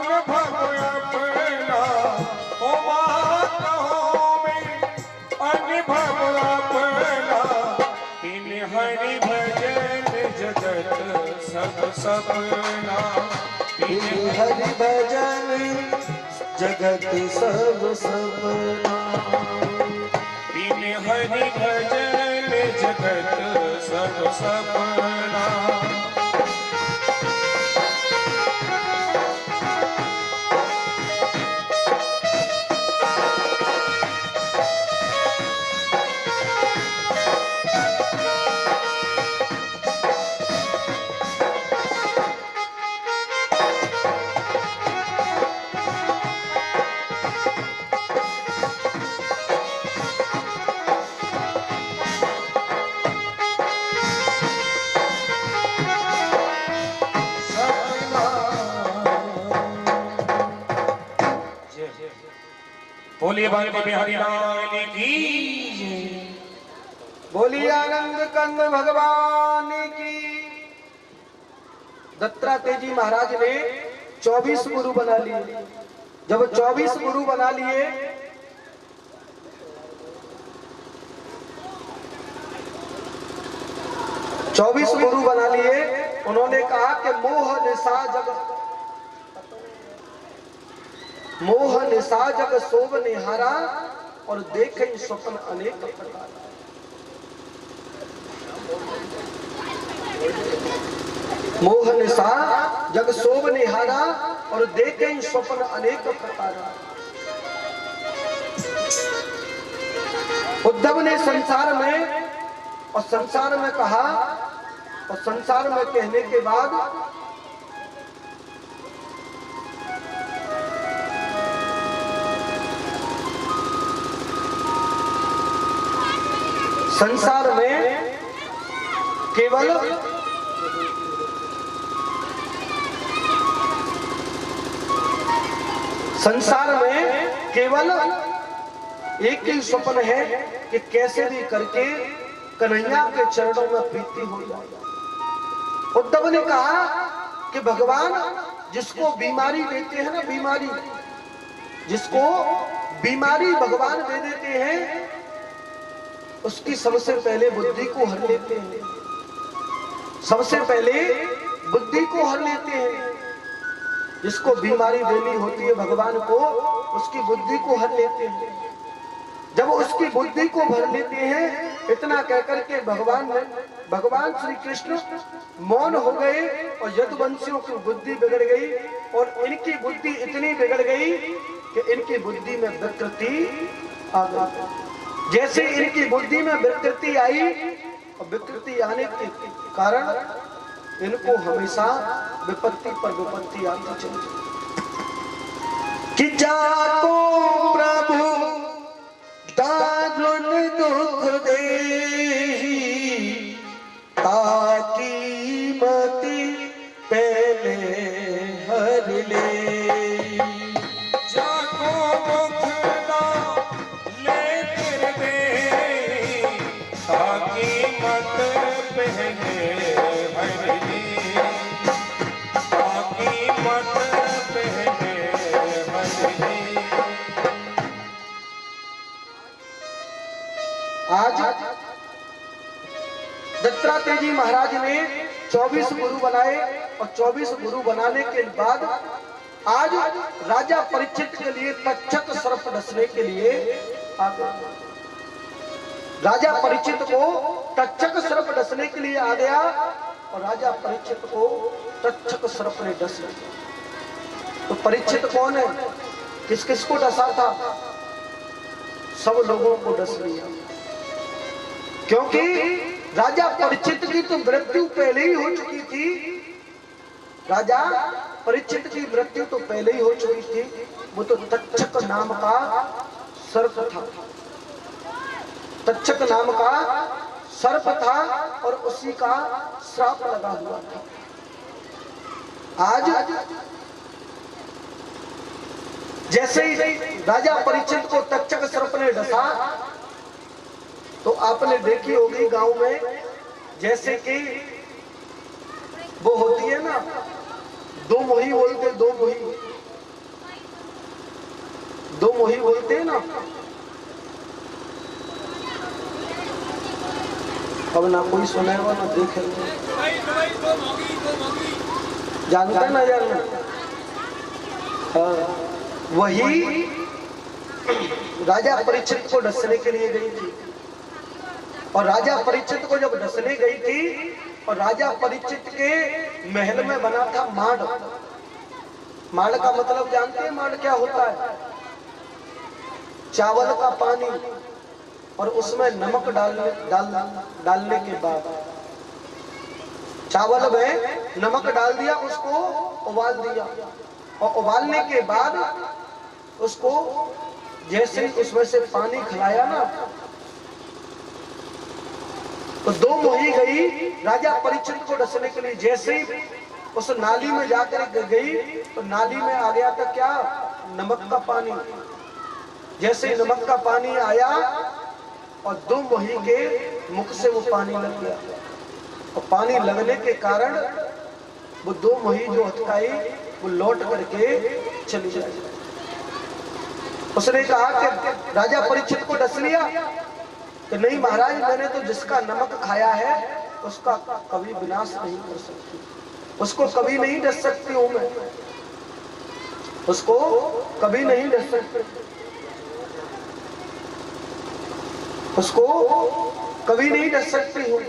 अनुभव अपना ओ कहो में अनुभव अपना इन हरि भजन जगत सब सपना इन हरि भजन जगत सब सपना इन हरि भजन जगत सब सपना बोलिए बांके बिहारी लाल की बोलिए आनंद कंद भगवान की। दत्तात्रेय जी महाराज ने 24 गुरु बना लिए। जब 24 गुरु बना लिए उन्होंने कहा कि मोह निशा जग शोभ निहारा और देखे स्वप्न अनेक प्रकार। मोह निशा जग शोभ निहारा और देखे स्वप्न अनेक प्रकार। उद्धव ने संसार में कहा और संसार में कहने के बाद संसार में केवल एक ही स्वप्न है कि कैसे भी करके कन्हैया के चरणों में प्रीति हो जाए। उद्धव ने कहा कि भगवान जिसको बीमारी देते हैं ना, जिसको बीमारी भगवान दे देते हैं उसकी सबसे पहले बुद्धि को हर लेते हैं। जिसको बीमारी देनी होती है भगवान को, उसकी बुद्धि को हर लेते हैं। जब उसकी बुद्धि को भर लेते हैं, इतना कहकर के भगवान श्री कृष्ण मौन हो गए और यदुवंशियों की बुद्धि बिगड़ गई और इनकी बुद्धि इतनी बिगड़ गई कि इनकी बुद्धि में विकृति आ गई। जैसे इनकी बुद्धि में विकृति आई और विकृति आने के कारण इनको हमेशा विपत्ति पर विपत्ति आती चली कि जाको प्रभु दारुण दुख देहि ताकि मति पहले हर ले। आज दत्तात्रेय जी महाराज ने 24 गुरु बनाए और 24 गुरु बनाने के बाद आज राजा परीक्षित के लिए तक्षक सर्प डसने के लिए आ गया। राजा परीक्षित को तक्षक सर्प डसने के लिए आ गया और राजा परीक्षित को तक्षक सर्प ने डस लिया। तो परीक्षित कौन है? किस किस को डसा था? सब लोगों को डस लिया, क्योंकि राजा परीक्षित की तो मृत्यु पहले ही हो चुकी थी। राजा परीक्षित की मृत्यु तो पहले ही हो चुकी थी। वो तो तक्षक नाम का सर्प था, तक्षक नाम का सर्प था और उसी का श्राप लगा हुआ था। आज जैसे ही राजा परीक्षित को तक्षक सर्प ने डसा तो आपने देखी होगी गांव में, जैसे कि वो होती है ना, दो मोही बोलते, दो मोही दो मोही बोलते हैं ना। अब ना कोई सुनेगा ना देखेगा, जानता ना जानना। हाँ, वही राजा परीक्षित को डसने के लिए गई थी। और राजा परीक्षित को जब डसने गई थी, और राजा परीक्षित के महल में बना था माड़। माड़ का मतलब जानते हैं? माड़ क्या होता है? चावल का पानी और उसमें नमक डालने के बाद, चावल में नमक डाल दिया, उसको उबाल दिया, और उबालने के बाद उसको जैसे ही उसमें से पानी खिलाया ना, तो दो मोही गई राजा परीक्षित को डसने के लिए। जैसे ही उस नाली में जाकर गई, तो नाली में आ गया था क्या? नमक का पानी। जैसे ही नमक का पानी आया, और दो मोही के मुख से वो पानी लग गया, और पानी लगने के कारण वो दो मोही जो हथकाई, वो लौट करके चली जाए। उसने कहा कि राजा परीक्षित को डस लिया कि नहीं महाराज, मैंने तो जिसका नमक खाया है उसका कभी विनाश नहीं कर सकती, उसको कभी नहीं डस सकती हूं मैं, उसको कभी नहीं डस सकती, उसको कभी नहीं डस सकती हूं।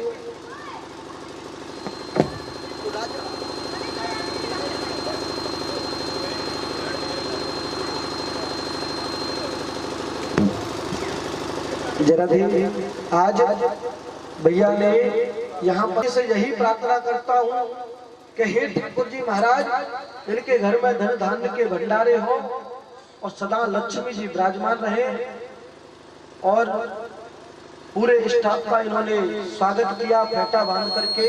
जरा भी आज भैया ने यहाँ पर से यही प्रार्थना करता हूँ कि हे ठाकुर जी महाराज, इनके घर में धन धान्य के भंडारे हो और सदा लक्ष्मी जी विराजमान रहे। और पूरे स्टाफ का इन्होंने स्वागत किया फेटा बांध करके,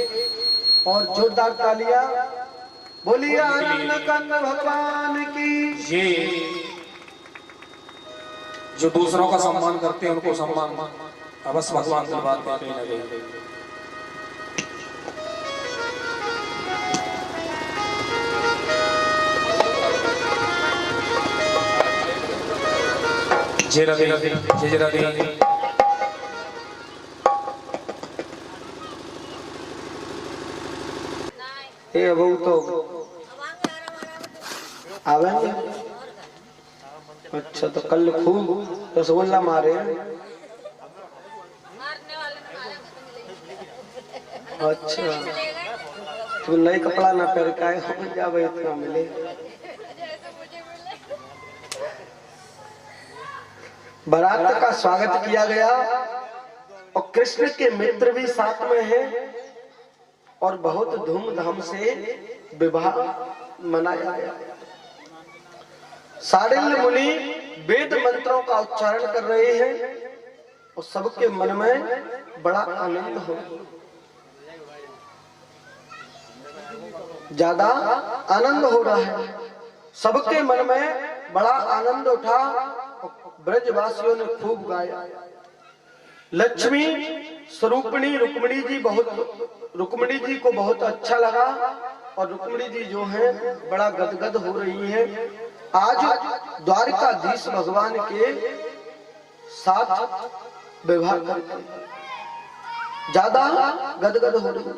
और जोरदार तालियां। बोलिए आनंद कंद भगवान की। ये जो दूसरों का सम्मान करते हैं उनको सम्मान अवश्य भगवान की बात है कहीं ना कहीं। जय राधे, जय राधे। ये अब तो आवेंगे। अच्छा, तो कल खूब रसगुल्ला मारे। अच्छा, तू नई कपड़ा ना पहन के हो जावे, इतना मिले। बारात का स्वागत किया गया, और कृष्ण के मित्र भी साथ में हैं, और बहुत धूमधाम से विवाह मनाया गया। साडिल्य मुनि वेद मंत्रों का उच्चारण कर रहे हैं, और सबके मन में बड़ा आनंद हो, ज्यादा आनंद हो रहा है। सबके मन में बड़ा आनंद उठा, ब्रजवासियों ने खूब गाया। लक्ष्मी स्वरूपिणी रुक्मिणी जी को बहुत अच्छा लगा, और रुक्मिणी जी जो है बड़ा गदगद हो रही है। आज द्वारकाधीश भगवान के साथ विवाह करके ज्यादा गदगद हो रही है।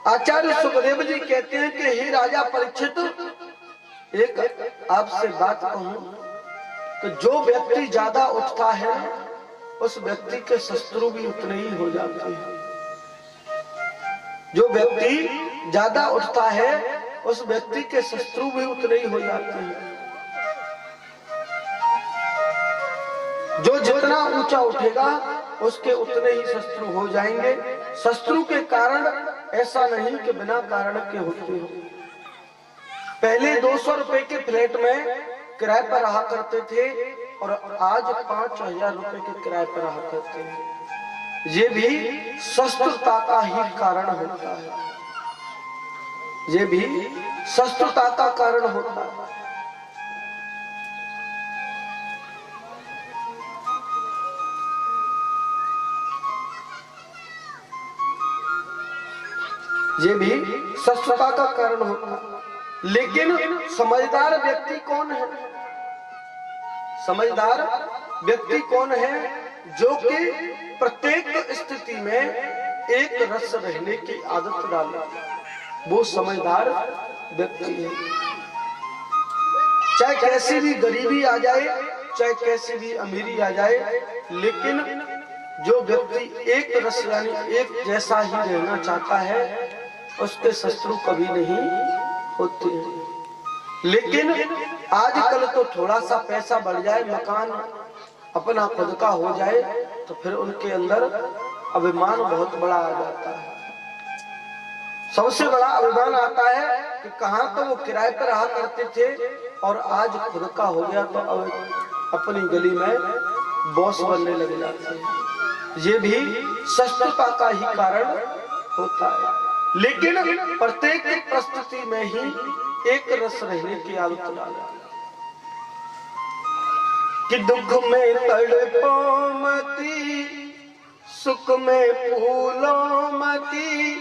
आचार्य सुखदेव जी कहते हैं कि हे राजा परीक्षित, एक आपसे बात कहूं कि जो व्यक्ति ज्यादा उठता है उस व्यक्ति के शत्रु भी उतने ही हो जाते हैं। जो व्यक्ति ज्यादा उठता है उस व्यक्ति के शत्रु भी उतने ही हो जाते हैं। जो जितना ऊंचा उठेगा उसके उतने ही शत्रु हो जाएंगे। शत्रु के कारण ऐसा नहीं कि बिना कारण के होते हो। पहले 200 रुपए के फ्लैट में किराए पर रहा करते थे, और आज 5000 रुपए के किराए पर रहा करते हैं। ये भी शस्त्रता का ही कारण होता है, ये भी शस्त्रता का कारण होता है। ये भी शस्त्रता का कारण होता है। लेकिन समझदार व्यक्ति कौन है? समझदार व्यक्ति कौन है? जो कि प्रत्येक स्थिति में एक रस रहने की आदत डाले, वो समझदार व्यक्ति है। चाहे कैसी भी गरीबी आ जाए, चाहे कैसी भी अमीरी आ जाए, लेकिन जो व्यक्ति एक रस यानी एक जैसा ही रहना चाहता है, उसके शत्रु कभी नहीं होते हैं। लेकिन आजकल तो थोड़ा सा पैसा बढ़ जाए, मकान अपना खुद का हो जाए, तो फिर उनके अंदर अभिमान बहुत बड़ा आ जाता है। सबसे बड़ा अभिमान आता है कि कहाँ तो वो किराए पर रहा करते थे और आज खुद का हो गया तो अब अपनी गली में बॉस बनने लग जाते हैं। ये भी शत्रुता का ही कारण होता है। लेकिन प्रत्येक परिस्थिति में ही एक रस रहने की आदत डाला कि दुख में तड़पो मती, सुख में फूलो मती,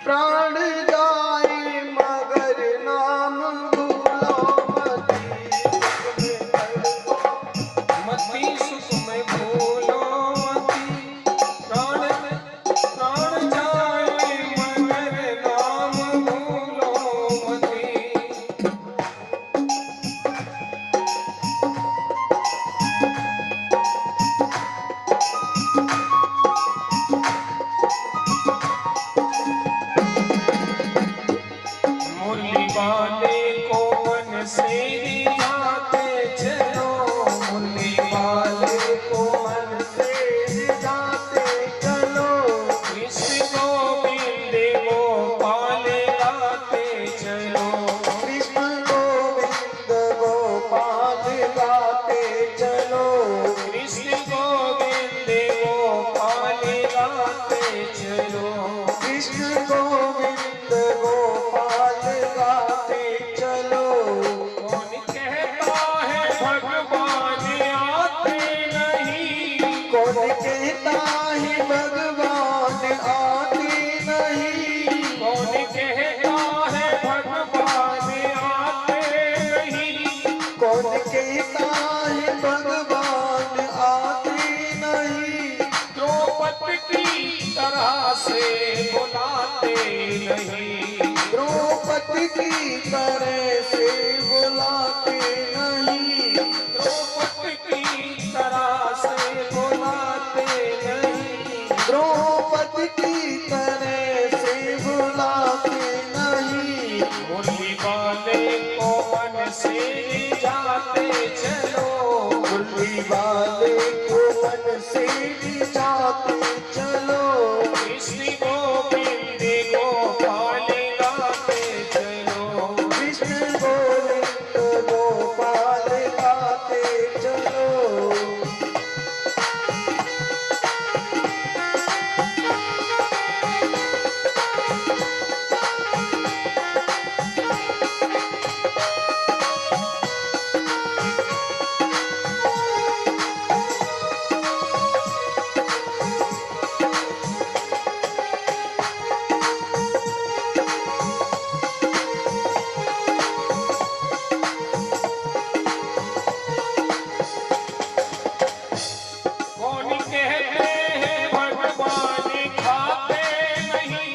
प्राण जाए मगर नाम भूलो मती। मती सुख में भूलो मती, प्राण जाए मगर नाम भूलो मती। मुरली वाले को मन से रिझाते चलो, मुरली वाले को मन से रिझाते चलो, कृष्ण गोविंद गोपाल गाते चलो, कृष्ण गोविंद गोपाल गाते चलो, कृष्ण गोविंद गोपाल गाते चलो, कृष्ण गोविंद गोपाल गाते चलो। कौन कहता है भगवान आते नहीं, कौन कहता है भगवान आते नहीं, कौन कहता है भगवान आते नहीं, कौन कहता है भगवान आते नहीं। द्रौपदी की तरह से बुलाते नहीं, द्रौपदी की तरह से बुलाते नहीं, द्रौपदी की तरह से बुलाते नहीं, द्रौपदी की तरह से बुलाते नहीं। मुरली वाले को मन से रिझाते चलो, मुरली वाले को मन से रिझाते चलो, कृष्ण गोविंद गोपाल गाते चलो, कृष्ण गोविंद गोपाल गाते चलो। कौन कहते हैं भगवान खाते नहीं,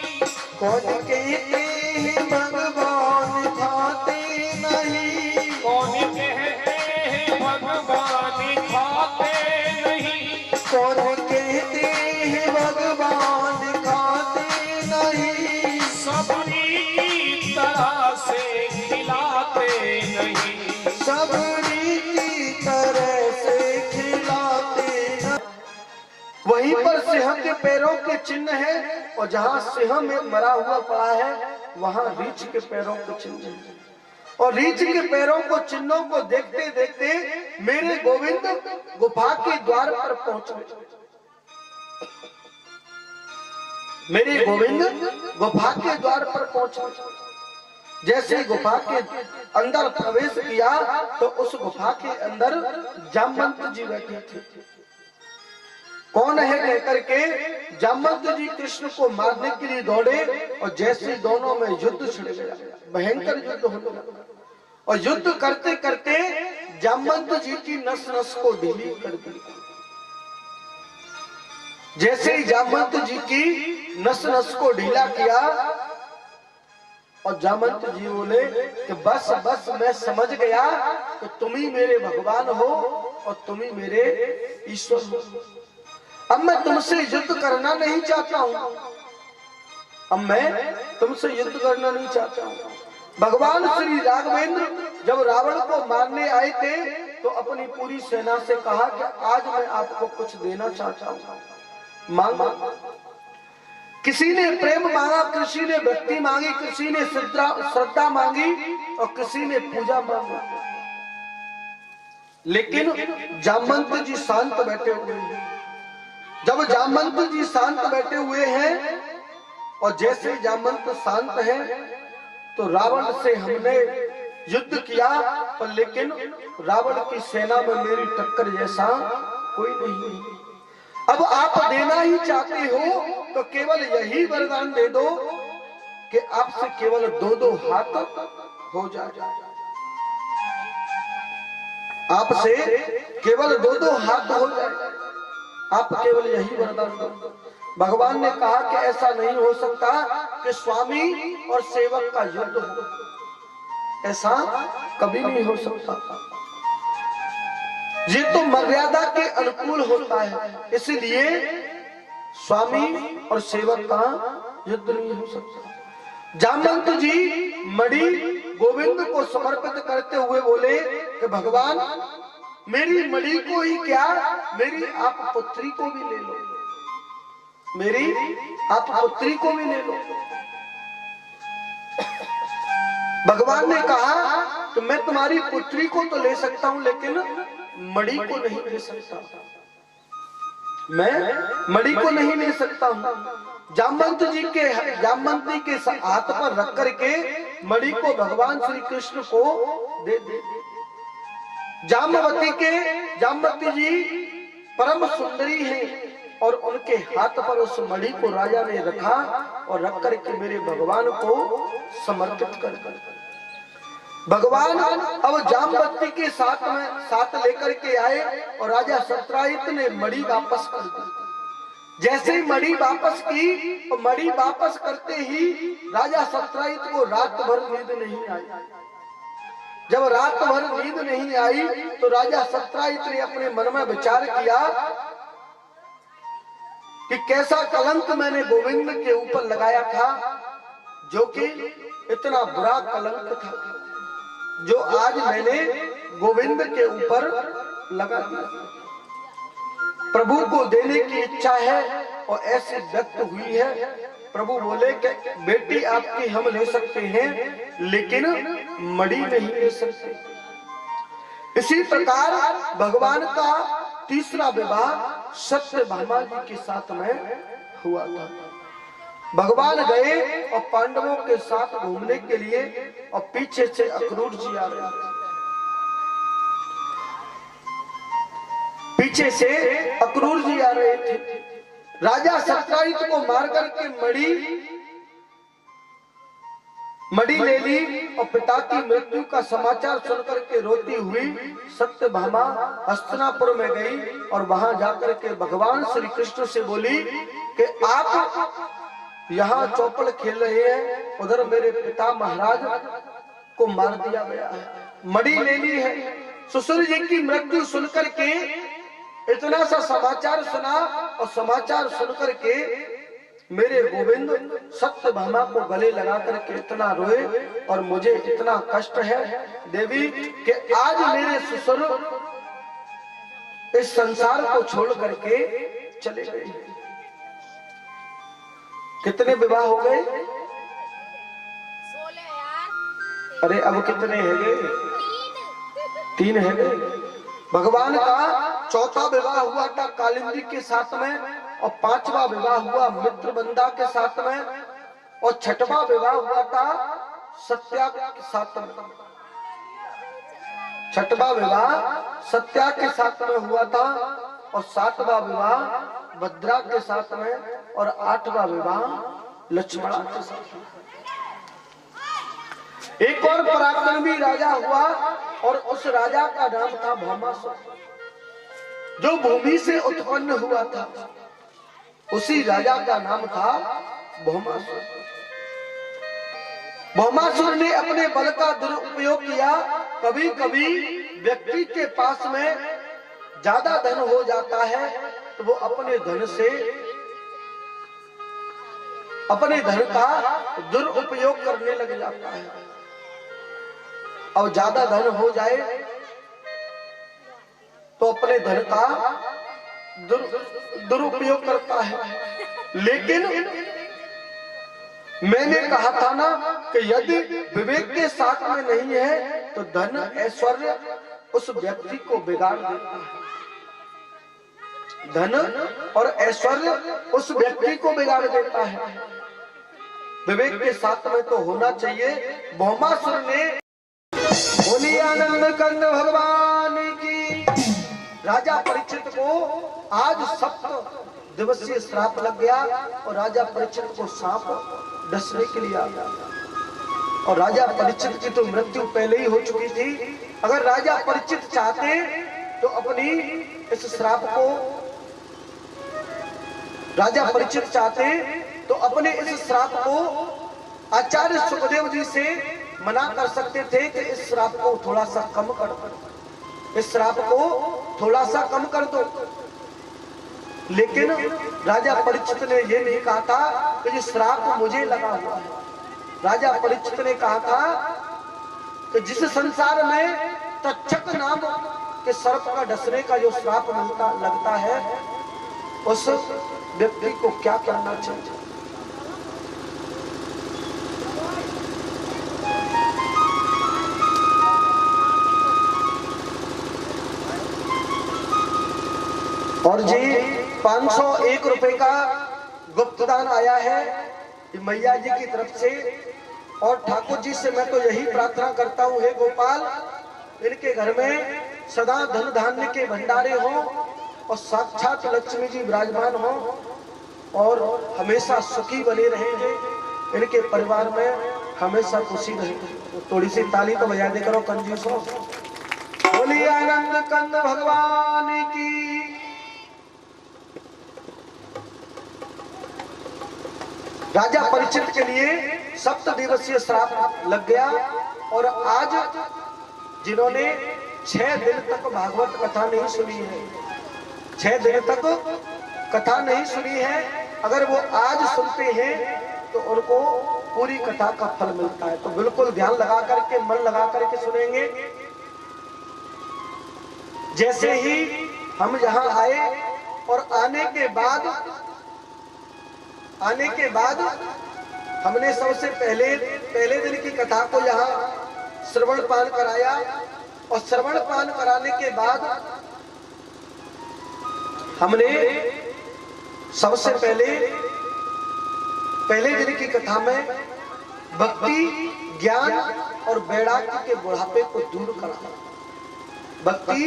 कौन कहते हैं भगवान खाते नहीं, कौन कहते हैं भगवान खाते नहीं, कौन कहते हैं भगवान खाते नहीं। सबरी की तरह से खिलाते नहीं, सबरी की तरह से खिलाते नहीं। वहीं पर सिंह के पैरों के चिन्ह है, और जहाँ सिंह में मरा हुआ पड़ा है वहाँ रीछ के पैरों के चिन्ह है। और रीछ के पैरों को चिन्हों को देखते देखते मेरे गोविंद गुफा के द्वार पर पहुंच गए। मेरे गोविंद गुफा के द्वार पर पहुंचे। जैसे गुफा के अंदर प्रवेश किया तो उस गुफा के अंदर जामवंत जी बैठे थे। कौन है कहकर के जामवंत जी कृष्ण को मारने के लिए दौड़े, और जैसे दोनों में युद्ध छिड़ गया, भयंकर युद्ध होने लगा। और युद्ध करते करते जामवंत जी की नस नस को ढीली कर दी। जैसे ही जामवंत जी की नस नस को ढीला किया और जामवंत जी बोले कि बस बस मैं समझ गया कि तुम ही मेरे भगवान हो और तुम ही मेरे ईश्वर हो। अब मैं तुमसे युद्ध करना नहीं चाहता हूं, अब मैं तुमसे युद्ध करना नहीं चाहता हूं। भगवान श्री राघवेंद्र जब रावण को मारने आए थे तो अपनी पूरी सेना से कहा कि आज मैं आपको कुछ देना चाहता हूं, मांगो। किसी ने प्रेम मांगा, किसी ने भक्ति मांगी, किसी ने श्रद्धा मांगी और किसी ने पूजा मांगी। लेकिन जामवंत जी शांत बैठे हुए हैं। जब जामवंत जी शांत बैठे हुए हैं और जैसे जामवंत शांत है तो रावण से हमने युद्ध किया, पर लेकिन रावण की सेना में मेरी टक्कर जैसा कोई नहीं। अब आप देना ही चाहते हो तो केवल यही वरदान दे दो कि आपसे केवल 2-2 हाथ हो जाए। आपसे केवल 2-2 हाथ हो जाए, आप केवल यही वरदान दो। भगवान ने कहा कि ऐसा नहीं हो सकता कि स्वामी और सेवक का युद्ध हो, ऐसा कभी नहीं हो सकता। ये तो मर्यादा के अनुकूल होता है, इसलिए स्वामी और सेवक का युद्ध नहीं हो सकता। जामवंत जी मणि गोविंद को समर्पित करते हुए बोले कि भगवान मेरी मणि को ही क्या, मेरी आप पुत्री को भी ले लो, मेरी आप पुत्री को भी ले लो। भगवान ने कहा कि मैं तुम्हारी पुत्री को तो ले सकता हूं लेकिन मणि को नहीं ले सकता, मैं मणि को नहीं ले सकता हूं। जामवंत जी के हाथ पर रख करके मणि को भगवान श्री कृष्ण को दे दे। जामवती जी परम सुंदरी हैं और उनके हाथ पर उस मणि को राजा ने रखा और रख करके मेरे भगवान को समर्पित कर। भगवान अब जामवती के साथ लेकर के आए और राजा सत्राजित ने मणि वापस कर दी। जैसे ही मणि वापस की तो मणि वापस करते ही राजा सत्राजित को रात भर नींद नहीं आई। जब रात भर नींद नहीं आई तो राजा सत्राजित ने अपने मन में विचार किया कि कैसा कलंक मैंने गोविंद के ऊपर लगाया था, जो कि इतना बुरा कलंक था जो आज मैंने गोविंद के ऊपर लगा दिया। प्रभु को देने की इच्छा है और ऐसे व्यक्त हुई है। प्रभु बोले कि बेटी आपकी हम ले सकते हैं लेकिन मणि नहीं ले सकते। इसी प्रकार भगवान का तीसरा विवाह सत्यभामा जी के साथ में हुआ था। भगवान गए और पांडवों के साथ घूमने के लिए और पीछे से अक्रूर जी आ रहे थे। पीछे से अक्रूर जी आ रहे थे। राजा सत्राजित को मार करके मणि ले ली और पिता की मृत्यु का समाचार सुनकर के रोती हुई सत्यभामा हस्तिनापुर में गई और वहां जाकर के भगवान श्री कृष्ण से बोली कि आप यहाँ चौपड़ खेल रहे हैं, उधर मेरे पिता महाराज को मार दिया गया है, मणि ले ली है। ससुर जी की मृत्यु सुनकर के इतना सा समाचार सुना और समाचार सुनकर के मेरे गोविंद सत्यभामा को गले लगा करके इतना रोए और मुझे इतना कष्ट है देवी कि आज मेरे ससुर इस संसार को छोड़ करके चले गए। कितने विवाह हो गए? 16 यार। अरे अब कितने है गए? 3 है गए। भगवान का चौथा विवाह हुआ था कालिंदी के साथ में और 5वां विवाह हुआ मित्रबंधा के साथ में और 6वां विवाह हुआ था सत्या के साथ में। 6वां विवाह सत्या के साथ में हुआ था और 7वां विवाह भद्रा के साथ में और 8वां विवाह लक्ष्मण के साथ में। एक और पराक्रमी राजा हुआ और उस राजा का नाम था भौमासुर, जो भूमि से उत्पन्न हुआ था। उसी राजा का नाम था भौमासुर। भौमासुर ने अपने बल का दुरुपयोग किया। कभी कभी व्यक्ति के पास में ज्यादा धन हो जाता है तो वो अपने धन का दुरुपयोग करने लग जाता है। और ज्यादा धन हो जाए तो अपने धन का दुरुपयोग करता है। लेकिन मैंने कहा था ना कि यदि विवेक के साथ में नहीं है तो धन ऐश्वर्य उस व्यक्ति को बिगाड़ देता है। धन और ऐश्वर्य उस व्यक्ति को बिगाड़ देता है। विवेक के साथ में तो होना चाहिए। भौमासुर ने बोली आनंद कंद भगवान की। राजा परीक्षित को आज 7 दिवसीय श्राप लग गया और राजा परीक्षित को सांप डसने के लिए आ गया। और राजा परीक्षित की तो मृत्यु पहले ही हो चुकी थी। अगर राजा परीक्षित चाहते तो अपनी इस श्राप को अपने इस श्राप को आचार्य सुखदेव जी से मना कर सकते थे कि इस श्राप को थोड़ा सा कम कर दो, इस श्राप को थोड़ा सा कम कर दो। लेकिन राजा परीक्षित ने यह नहीं कहा था कि ये श्राप मुझे लगा हुआ है। राजा परीक्षित ने कहा था कि जिस संसार में तक्षक नाम के सर्प का डसने का जो श्राप लगता है उस व्यक्ति को क्या करना चाहिए। और जी 501 रुपए का गुप्तदान आया है मैया जी की तरफ से। और ठाकुर जी से मैं तो यही प्रार्थना करता हूँ, हे गोपाल, इनके घर में सदा धन धान्य के भंडारे हो और साक्षात लक्ष्मी जी विराजमान हो और हमेशा सुखी बने रहेंगे। इनके परिवार में हमेशा खुशी रहेगी। थोड़ी सी ताली तो बजा दे करो कंजूसों। बोलिए आनंद कंद भगवान की। राजा परीक्षित के लिए 7 दिवसीय श्राप लग गया। और आज जिन्होंने 6 दिन तक भागवत कथा नहीं सुनी है, 6 दिन तक कथा नहीं सुनी है, अगर वो आज सुनते हैं तो उनको पूरी कथा का फल मिलता है। तो बिल्कुल ध्यान लगा करके, मन लगा करके सुनेंगे। जैसे ही हम यहाँ आए और आने के बाद हमने सबसे पहले दिन की कथा को यहाँ श्रवण पान कराया। और श्रवण पान कराने के बाद हमने सबसे पहले दिन की कथा में भक्ति, ज्ञान और वैराग्य के बुढ़ापे को दूर करा। भक्ति,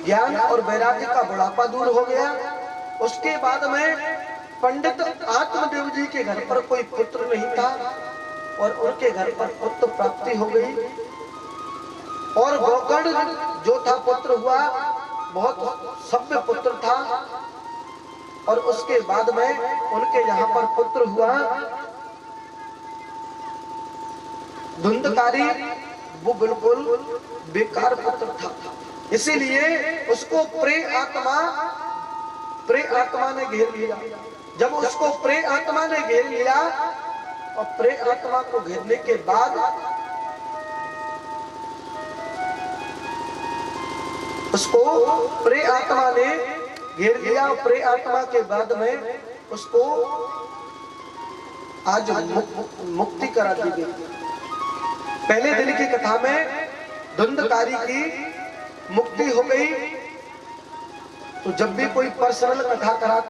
ज्ञान और वैराग्य का बुढ़ापा दूर हो गया। उसके बाद में पंडित आत्मदेव जी के घर पर कोई पुत्र नहीं था और उनके घर पर पुत्र प्राप्ति हो गई। और गोकर्ण जो था पुत्र हुआ, बहुत सभ्य पुत्र था। और उसके बाद में उनके यहाँ पर पुत्र हुआ धुंधकारी, वो बिल्कुल बेकार पुत्र था। इसीलिए उसको प्रे आत्मा ने घेर लिया। जब उसको प्रे आत्मा ने घेर लिया और प्रे आत्मा को घेरने के बाद उसको प्रे आत्मा ने घेर लिया। प्रे आत्मा के बाद में उसको आज मुक्ति करा दी गई। पहले दिन की कथा में धुंधकारी की मुक्ति हो गई। तो जब भी कोई पर्सनल कथा करा